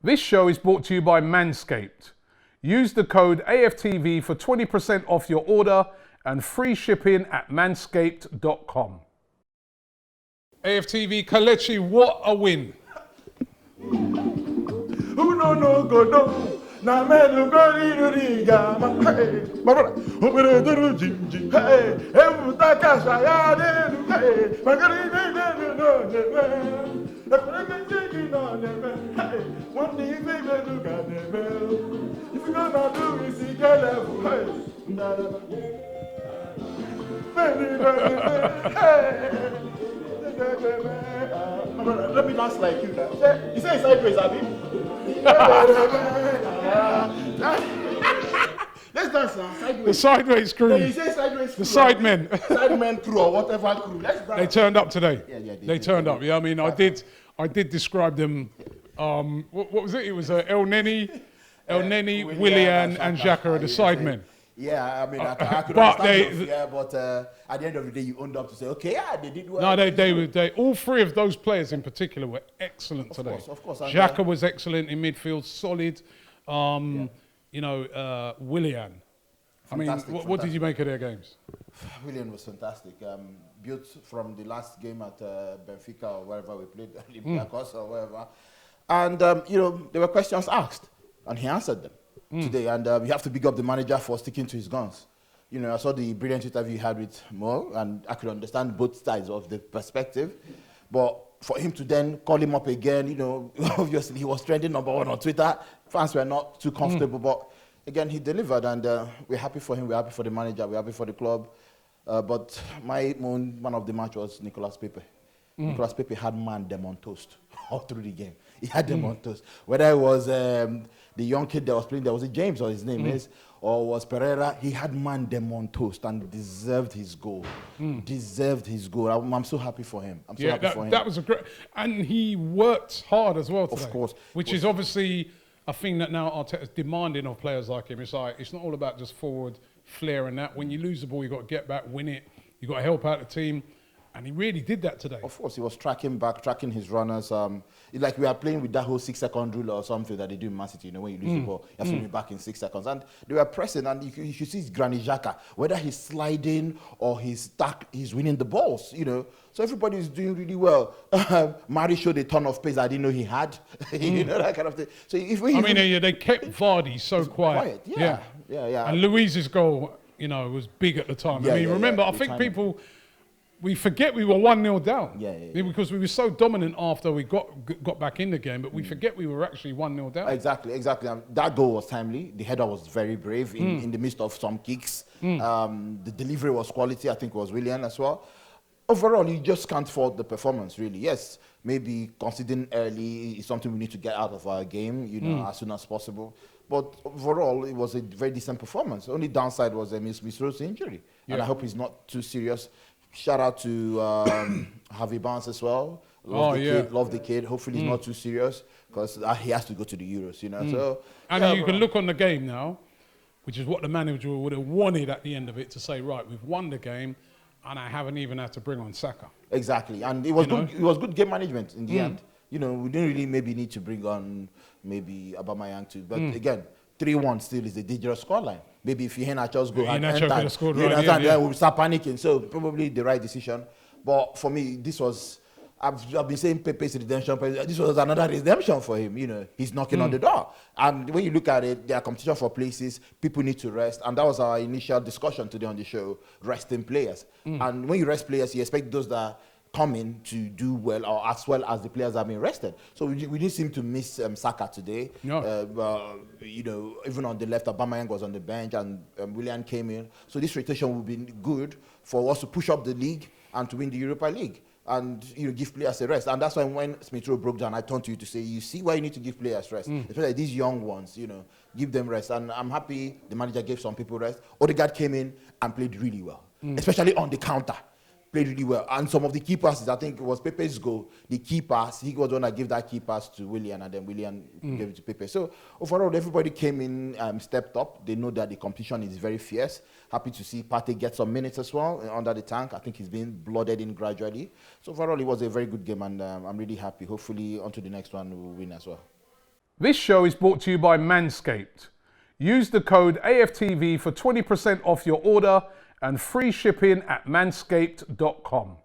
This show is brought to you by Manscaped. Use the code AFTV for 20% off your order and free shipping at manscaped.com. AFTV Kelechi, what a win. Who no go no? Na me no go ri gama. Hey, my brother. Who be do jim. Hey, em ta ka sha ya de. Hey, magari de no. Hey, one day we will do God. If you gonna do is see level. Let me dance like you now. You say it's sideways, Abby? Let's dance now, sideways. The sideways crew. You say sideways crew. The sidemen. Sidemen crew or whatever crew. Let's dance. They turned up today. Yeah, they turned up. Yeah, I mean, I did describe them. What was it? It was El Neni, Willian, and Xhaka are the sidemen. Yeah, I mean, I could understand but at the end of the day, you owned up to say, okay, yeah, they did well. No, they all three of those players in particular were excellent today. Of course. Xhaka was excellent in midfield, solid. Willian. I mean, what did you make of their games? Willian was fantastic. Built from the last game at Benfica or wherever we played, Olympiacos or wherever. And, there were questions asked, and he answered them today. And you have to big up the manager for sticking to his guns. I saw the brilliant interview he had with Mo, and I could understand both sides of the perspective. But for him to then call him up again, obviously he was trending number one on Twitter. Fans were not too comfortable, but again, he delivered, and we're happy for him, we're happy for the manager, we're happy for the club. But my man of the match was Nicolas Pepe. Nicolas Pepe had man them on toast all through the game. He had them on toast. Whether it was the young kid that was playing, there was a James, or his name is, or was Pereira, he had man them on toast and deserved his goal. Deserved his goal. I'm so happy for him. I'm so happy for him. That was a great, and he worked hard as well today. Of course. Which is obviously a thing that now Arteta's demanding of players like him. It's like, it's not all about just forward flair and that. When you lose the ball, you've got to get back, win it. You've got to help out the team. And he really did that today. Of course, he was tracking his runners. Like we are playing with that whole 6-second rule or something that they do in Man City. When you lose the ball, you have to be back in 6 seconds. And they were pressing, and you should see Granit Xhaka, whether he's sliding or he's winning the balls. So everybody is doing really well. Mari showed a ton of pace I didn't know he had. That kind of thing. So they kept Vardy so quiet. Yeah. And Luiz's goal, was big at the time. Remember, I think we forget we were 1-0 down. Because we were so dominant after we got back in the game, but we forget we were actually 1-0 down. Exactly. That goal was timely. The header was very brave in the midst of some kicks. The delivery was quality. I think it was Willian as well. Overall, you just can't fault the performance, really. Yes, maybe conceding early is something we need to get out of our game, as soon as possible. But overall, it was a very decent performance. The only downside was Miss Rose's injury. And I hope he's not too serious. Shout out to Harvey Barnes as well. Love the kid. Hopefully he's not too serious, because he has to go to the Euros, So, you can look on the game now, which is what the manager would have wanted at the end of it, to say, right, we've won the game, and I haven't even had to bring on Saka. Exactly, and it was good. It was good game management in the end. We didn't really maybe need to bring on maybe Aubameyang too, but again, 3-1 still is a dangerous scoreline. Maybe if Iheanacho's goal had entered, then we'll start panicking. So probably the right decision. But for me, this was, I've been saying Pepe's redemption. This was another redemption for him. He's knocking on the door. And when you look at it, there are competition for places. People need to rest. And that was our initial discussion today on the show, resting players. And when you rest players, you expect those that come in to do well, or as well as the players have been rested. So we didn't seem to miss Saka today. No. Even on the left, Aubameyang was on the bench, and Willian came in. So this rotation will be good for us to push up the league and to win the Europa League, and give players a rest. And that's why when Smith Rowe broke down, I turned to you to say, you see why you need to give players rest, especially these young ones. Give them rest. And I'm happy the manager gave some people rest. Odegaard came in and played really well, especially on the counter. Played really well. And some of the key passes, I think it was Pepe's goal. The key pass, he was the one that gave that key pass to Willian, and then Willian gave it to Pepe. So overall, everybody came in, stepped up. They know that the competition is very fierce. Happy to see Partey get some minutes as well under the tank. I think he's been blooded in gradually. So overall, it was a very good game, and I'm really happy. Hopefully, onto the next one, we'll win as well. This show is brought to you by Manscaped. Use the code AFTV for 20% off your order and free shipping at manscaped.com.